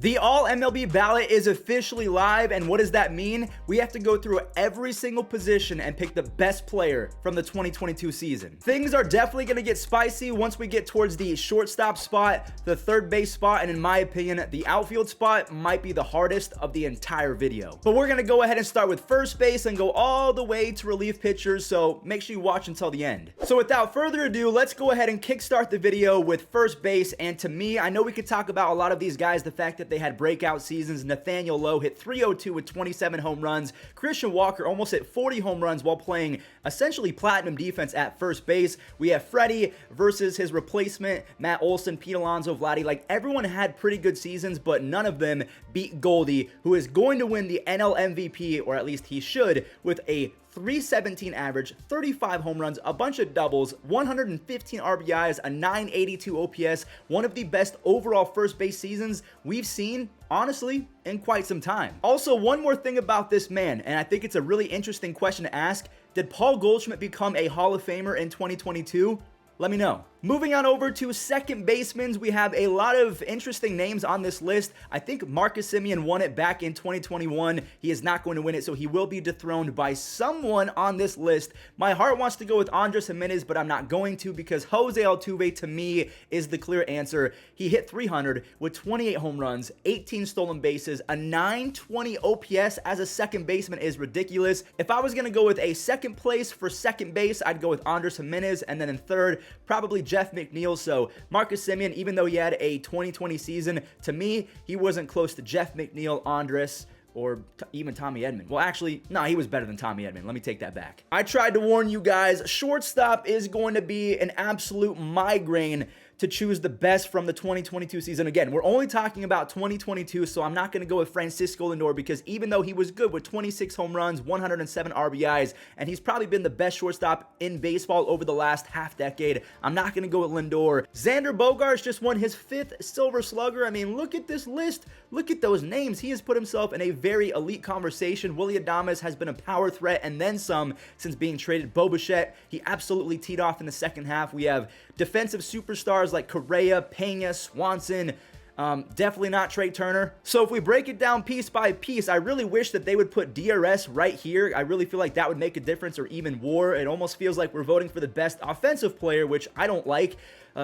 The All MLB ballot is officially live, and what does that mean? We have to go through every single position and pick the best player from the 2022 season. Things are definitely going to get spicy once we get towards the shortstop spot, the third base spot, and in my opinion, the outfield spot might be the hardest of the entire video. But we're going to go ahead and start with first base and go all the way to relief pitchers, so make sure you watch until the end. So without further ado, let's go ahead and kickstart the video with first base. And to me, I know we could talk about a lot of these guys, the fact that they had breakout seasons. Nathaniel Lowe hit 302 with 27 home runs. Christian Walker almost hit 40 home runs while playing essentially platinum defense at first base. We have Freddie versus his replacement, Matt Olson, Pete Alonso, Vladdy. Like, everyone had pretty good seasons, but none of them beat Goldie, who is going to win the NL MVP, or at least he should, with a 317 average, 35 home runs, a bunch of doubles, 115 RBIs, a 982 OPS, one of the best overall first base seasons we've seen, honestly, in quite some time. Also, one more thing about this man, and I think it's a really interesting question to ask: did Paul Goldschmidt become a Hall of Famer in 2022? Let me know. Moving on over to second basemen, we have a lot of interesting names on this list. I think Marcus Semien won it back in 2021. He is not going to win it, so he will be dethroned by someone on this list. My heart wants to go with Andres Gimenez, but I'm not going to, because Jose Altuve, to me, is the clear answer. He hit 300 with 28 home runs, 18 stolen bases, a 920 OPS as a second baseman is ridiculous. If I was going to go with a second place for second base, I'd go with Andres Gimenez, and then in third, probably Jeff McNeil. So Marcus Semien, even though he had a 2020 season, to me, he wasn't close to Jeff McNeil, Andres, or even Tommy Edman. Well, actually, no, he was better than Tommy Edman. Let me take that back. I tried to warn you guys, shortstop is going to be an absolute migraine to choose the best from the 2022 season. Again, we're only talking about 2022, so I'm not going to go with Francisco Lindor, because even though he was good with 26 home runs, 107 RBIs, and he's probably been the best shortstop in baseball over the last half decade, I'm not going to go with Lindor. Xander Bogaerts just won his 5th Silver Slugger. I mean, look at this list. Look at those names. He has put himself in a very elite conversation. Willy Adames has been a power threat and then some since being traded. Bo Bichette, he absolutely teed off in the second half. We have defensive superstars like Correa, Pena, Swanson. Definitely not Trey Turner. So if we break it down piece by piece, I really wish that they would put DRS right here. I really feel like that would make a difference, or even WAR. It almost feels like we're voting for the best offensive player, which I don't like.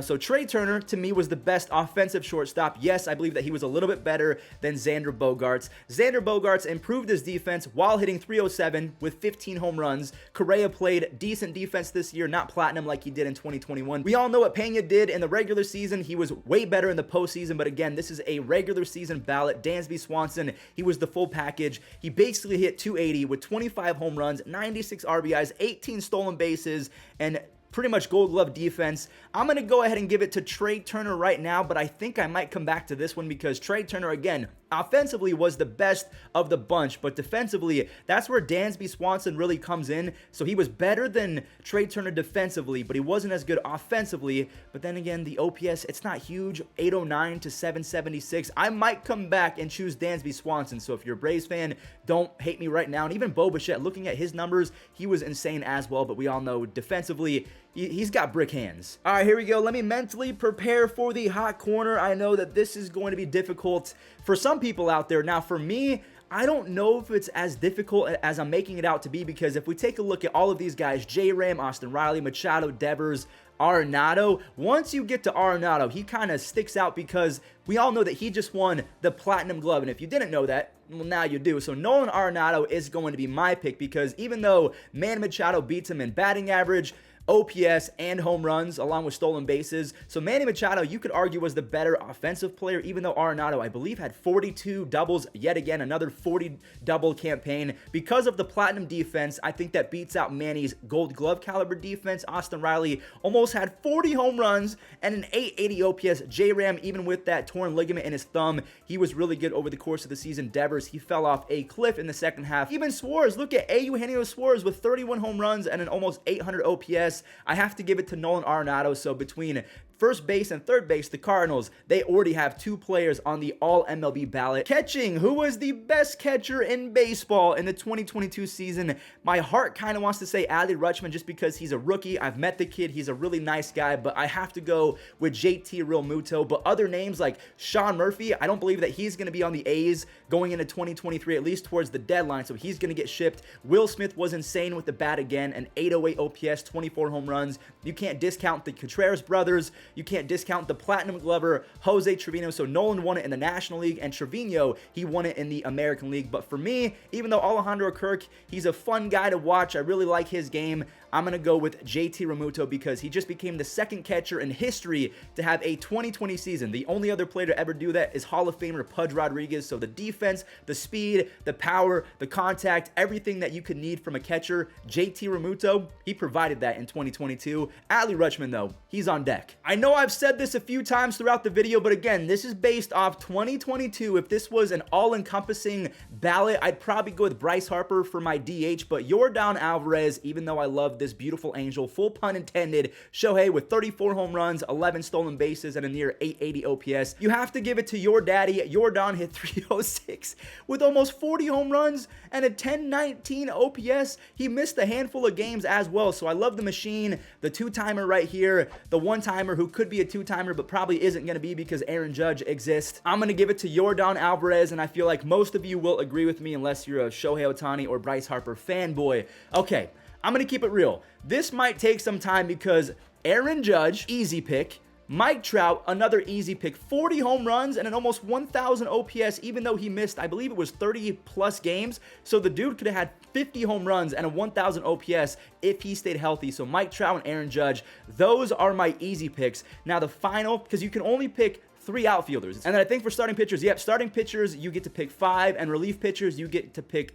So Trey Turner, to me, was the best offensive shortstop. Yes, I believe that he was a little bit better than Xander Bogaerts. Xander Bogaerts improved his defense while hitting 307 with 15 home runs. Correa played decent defense this year, not platinum like he did in 2021. We all know what Pena did in the regular season. He was way better in the postseason, but again, this is a regular season ballot. Dansby Swanson, he was the full package. He basically hit 280 with 25 home runs, 96 RBIs, 18 stolen bases, and pretty much Gold Glove defense. I'm going to go ahead and give it to Trey Turner right now, but I think I might come back to this one, because Trey Turner, again, offensively was the best of the bunch, but defensively, that's where Dansby Swanson really comes in. So he was better than Trey Turner defensively, but he wasn't as good offensively. But then again, the OPS, it's not huge, 809 to 776. I might come back and choose Dansby Swanson. So if you're a Braves fan, don't hate me right now. And even Bo Bichette, looking at his numbers, he was insane as well, but we all know defensively, he's got brick hands. All right, here we go. Let me mentally prepare for the hot corner. I know that this is going to be difficult for some people out there. Now, for me, I don't know if it's as difficult as I'm making it out to be, because if we take a look at all of these guys, J-Ram, Austin Riley, Machado, Devers, Arenado, once you get to Arenado, he kind of sticks out because we all know that he just won the Platinum Glove. And if you didn't know that, well, now you do. So Nolan Arenado is going to be my pick, because even though Manny Machado beats him in batting average, OPS, and home runs, along with stolen bases. So Manny Machado, you could argue, was the better offensive player, even though Arenado, I believe, had 42 doubles, yet again, another 40 double campaign. Because of the platinum defense, I think that beats out Manny's Gold Glove caliber defense. Austin Riley almost had 40 home runs and an 880 OPS. J-Ram, even with that torn ligament in his thumb, he was really good over the course of the season. Devers, he fell off a cliff in the second half. Even Suarez, look at Eugenio Suarez with 31 home runs and an almost 800 OPS. I have to give it to Nolan Arenado. So between First base and third base, the Cardinals, they already have 2 players on the all-MLB ballot. Catching, who was the best catcher in baseball in the 2022 season? My heart kind of wants to say Adley Rutschman just because he's a rookie. I've met the kid. He's a really nice guy, but I have to go with JT Realmuto. But other names like Sean Murphy, I don't believe that he's going to be on the A's going into 2023, at least towards the deadline, so he's going to get shipped. Will Smith was insane with the bat again, an 808 OPS, 24 home runs. You can't discount the Contreras brothers. You can't discount the Platinum Glover, Jose Trevino. So Nolan won it in the National League, and Trevino, he won it in the American League. But for me, even though Alejandro Kirk, he's a fun guy to watch, I really like his game, I'm going to go with JT Realmuto because he just became the second catcher in history to have a 2020 season. The only other player to ever do that is Hall of Famer Pudge Rodriguez. So the defense, the speed, the power, the contact, everything that you could need from a catcher, JT Realmuto, he provided that in 2022. Adley Rutschman, though, he's on deck. I know I've said this a few times throughout the video, but again, this is based off 2022. If this was an all-encompassing ballot, I'd probably go with Bryce Harper for my DH, but Yordan Alvarez, even though I love this beautiful angel, full pun intended, Shohei with 34 home runs, 11 stolen bases, and a near 880 OPS. You have to give it to your daddy. Yordan hit 306 with almost 40 home runs and a 1019 OPS. He missed a handful of games as well, so I love the machine, the two-timer right here, the one-timer who could be a two-timer but probably isn't going to be because Aaron Judge exists. I'm going to give it to Yordan Alvarez, and I feel like most of you will agree with me unless you're a Shohei Ohtani or Bryce Harper fanboy. Okay, I'm going to keep it real. This might take some time because Aaron Judge, easy pick. Mike Trout, another easy pick. 40 home runs and an almost 1,000 OPS, even though he missed, I believe it was 30-plus games. So the dude could have had 50 home runs and a 1,000 OPS if he stayed healthy. So Mike Trout and Aaron Judge, those are my easy picks. Now the final, because you can only pick 3 outfielders. And then I think for starting pitchers, yep, starting pitchers, you get to pick 5, and relief pitchers, you get to pick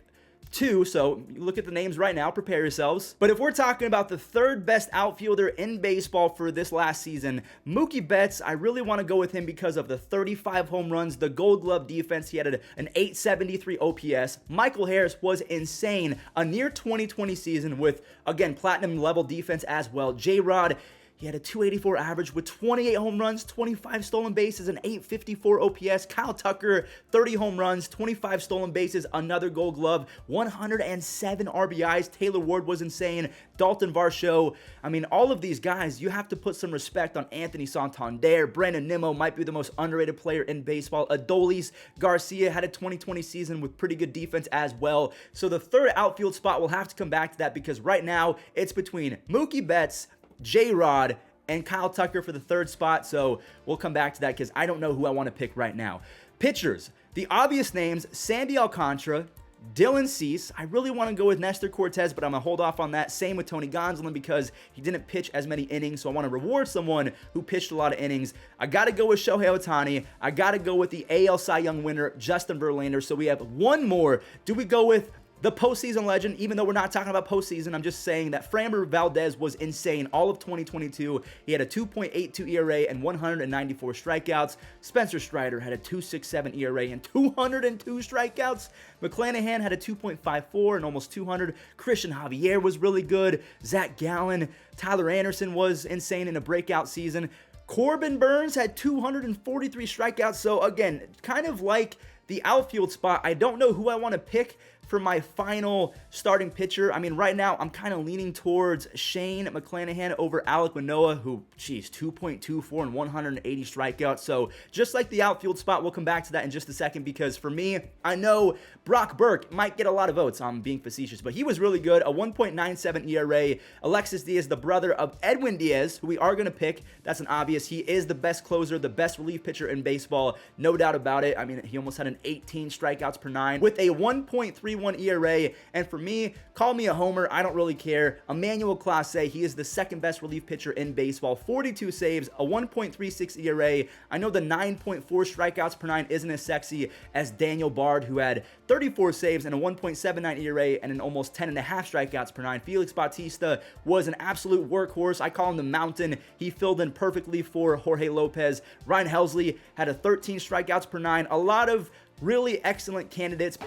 2, so look at the names right now, prepare yourselves. But if we're talking about the 3rd best outfielder in baseball for this last season, Mookie Betts, I really want to go with him because of the 35 home runs, the Gold Glove defense. He had an 873 OPS. Michael Harris was insane, a near 2020 season with, again, platinum level defense as well. J-Rod, he had a 284 average with 28 home runs, 25 stolen bases, and 854 OPS. Kyle Tucker, 30 home runs, 25 stolen bases, another Gold Glove, 107 RBIs. Taylor Ward was insane. Dalton Varsho. I mean, all of these guys, you have to put some respect on Anthony Santander. Brandon Nimmo might be the most underrated player in baseball. Adolis Garcia had a 2020 season with pretty good defense as well. So the 3rd outfield spot, we'll have to come back to that because right now it's between Mookie Betts, J-Rod, and Kyle Tucker for the 3rd spot, so we'll come back to that because I don't know who I want to pick right now. Pitchers, the obvious names, Sandy Alcantara, Dylan Cease. I really want to go with Nestor Cortez, but I'm going to hold off on that. Same with Tony Gonsolin because he didn't pitch as many innings, so I want to reward someone who pitched a lot of innings. I got to go with Shohei Ohtani. I got to go with the AL Cy Young winner, Justin Verlander. So we have one more. Do we go with the postseason legend? Even though we're not talking about postseason, I'm just saying that Framber Valdez was insane all of 2022. He had a 2.82 ERA and 194 strikeouts. Spencer Strider had a 2.67 ERA and 202 strikeouts. McClanahan had a 2.54 and almost 200. Christian Javier was really good. Zach Gallen, Tyler Anderson was insane in a breakout season. Corbin Burns had 243 strikeouts. So again, kind of like the outfield spot, I don't know who I want to pick for my final starting pitcher. I mean, right now, I'm kind of leaning towards Shane McClanahan over Alek Manoah, who, geez, 2.24 and 180 strikeouts. So just like the outfield spot, we'll come back to that in just a second because for me, I know Brock Burke might get a lot of votes. I'm being facetious, but he was really good. A 1.97 ERA. Alexis Diaz, the brother of Edwin Diaz, who we are going to pick. That's an obvious. He is the best closer, the best relief pitcher in baseball. No doubt about it. I mean, he almost had an 18 strikeouts per 9 with a 1.31 ERA. And for me, call me a homer, I don't really care. Emmanuel Clase, he is the 2nd best relief pitcher in baseball. 42 saves, a 1.36 ERA. I know the 9.4 strikeouts per 9 isn't as sexy as Daniel Bard, who had 34 saves and a 1.79 ERA and an almost 10.5 strikeouts per 9. Felix Bautista was an absolute workhorse. I call him the Mountain. He filled in perfectly for Jorge Lopez. Ryan Helsley had a 13 strikeouts per 9. A lot of really excellent candidates.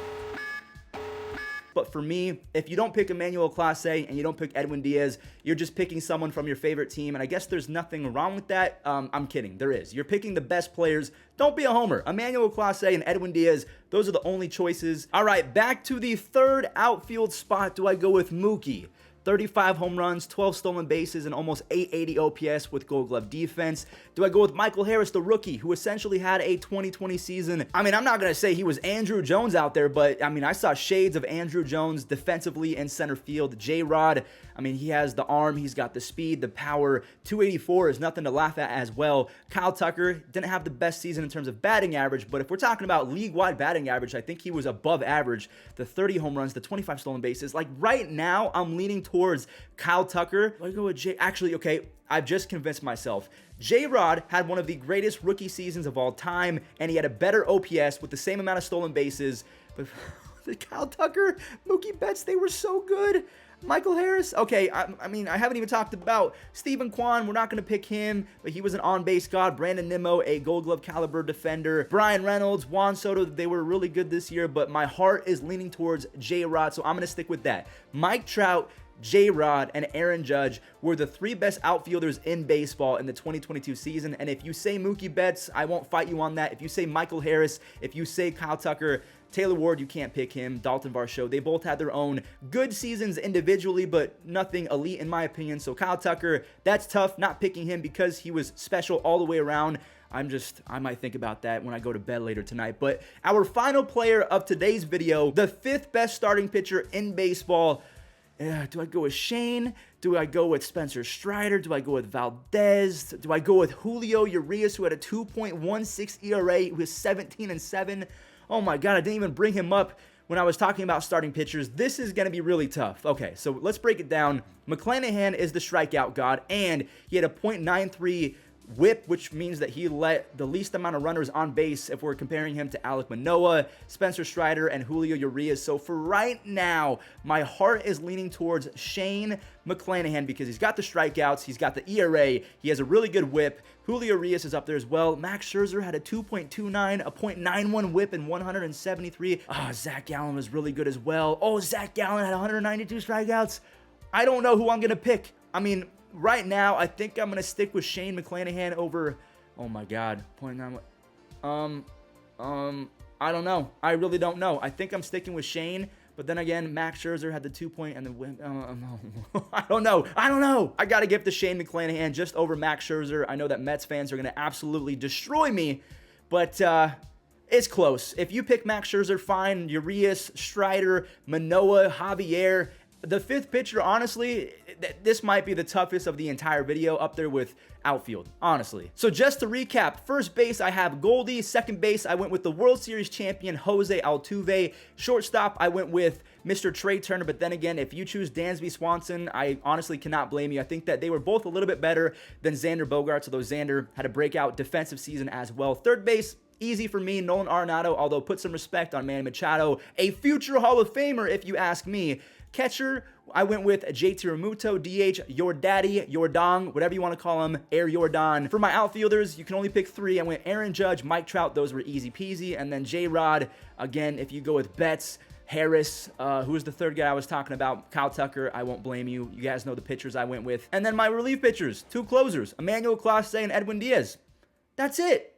But for me, if you don't pick Emmanuel Clase and you don't pick Edwin Diaz, you're just picking someone from your favorite team. And I guess there's nothing wrong with that. I'm kidding. There is. You're picking the best players. Don't be a homer. Emmanuel Clase and Edwin Diaz, those are the only choices. All right, back to the third outfield spot. Do I go with Mookie? 35 home runs, 12 stolen bases, and almost 880 OPS with Gold Glove defense. Do I go with Michael Harris, the rookie, who essentially had a 2020 season? I mean, I'm not going to say he was Andrew Jones out there, but I mean, I saw shades of Andrew Jones defensively in center field. J-Rod, I mean, he has the arm, he's got the speed, the power. 284 is nothing to laugh at as well. Kyle Tucker didn't have the best season in terms of batting average, but if we're talking about league-wide batting average, I think he was above average. The 30 home runs, the 25 stolen bases. Like right now, I'm leaning towards Kyle Tucker. Let me go with Jay. Actually, okay, I've just convinced myself. J-Rod had one of the greatest rookie seasons of all time, and he had a better OPS with the same amount of stolen bases. But the Kyle Tucker, Mookie Betts, they were so good. Michael Harris, okay, I mean, I haven't even talked about Stephen Kwan. We're not going to pick him, but he was an on-base god. Brandon Nimmo, a Gold Glove caliber defender. Brian Reynolds, Juan Soto, they were really good this year, but my heart is leaning towards J-Rod, so I'm going to stick with that. Mike Trout, J-Rod, and Aaron Judge were the three best outfielders in baseball in the 2022 season, and if you say Mookie Betts, I won't fight you on that. If you say Michael Harris, if you say Kyle Tucker, Taylor Ward, you can't pick him. Dalton Varsho, they both had their own good seasons individually, but nothing elite in my opinion. So Kyle Tucker, that's tough not picking him because he was special all the way around. I might think about that when I go to bed later tonight. But our final player of today's video, the fifth best starting pitcher in baseball. Do I go with Shane? Do I go with Spencer Strider? Do I go with Valdez? Do I go with Julio Urias, who had a 2.16 ERA, who was 17-7? Oh my God, I didn't even bring him up when I was talking about starting pitchers. This is going to be really tough. Okay, so let's break it down. McClanahan is the strikeout god, and he had a .93 whip, which means that he let the least amount of runners on base if we're comparing him to Alek Manoah, Spencer Strider, and Julio Urias. So for right now, my heart is leaning towards Shane McClanahan because he's got the strikeouts, he's got the ERA, he has a really good whip. Julio Urias is up there as well. Max Scherzer had a 2.29, a .91 whip, and 173. Zach Gallen was really good as well. Oh, Zach Gallen had 192 strikeouts. I don't know who I'm going to pick. I mean, right now, I think I'm going to stick with Shane McClanahan over, oh my God, .9. I don't know. I really don't know. I think I'm sticking with Shane, but then again, Max Scherzer had the 2 point and the win. I don't know. I got to give the Shane McClanahan just over Max Scherzer. I know that Mets fans are going to absolutely destroy me, but it's close. If you pick Max Scherzer, fine. Urias, Strider, Manoah, Javier. The fifth pitcher, honestly, this might be the toughest of the entire video, up there with outfield, honestly. So just to recap, first base, I have Goldie. Second base, I went with the World Series champion, Jose Altuve. Shortstop, I went with Mr. Trey Turner, but then again, if you choose Dansby Swanson, I honestly cannot blame you. I think that they were both a little bit better than Xander Bogaerts, although Xander had a breakout defensive season as well. Third base, easy for me, Nolan Arenado, although put some respect on Manny Machado, a future Hall of Famer if you ask me. Catcher, I went with JT Realmuto. DH, your daddy, your dong, whatever you want to call him, Air Jordan. For my outfielders, you can only pick three. I went Aaron Judge, Mike Trout, those were easy peasy. And then J-Rod, again, if you go with Betts, Harris, who was the third guy I was talking about, Kyle Tucker, I won't blame you. You guys know the pitchers I went with. And then my relief pitchers, two closers, Emmanuel Clase and Edwin Diaz. That's it.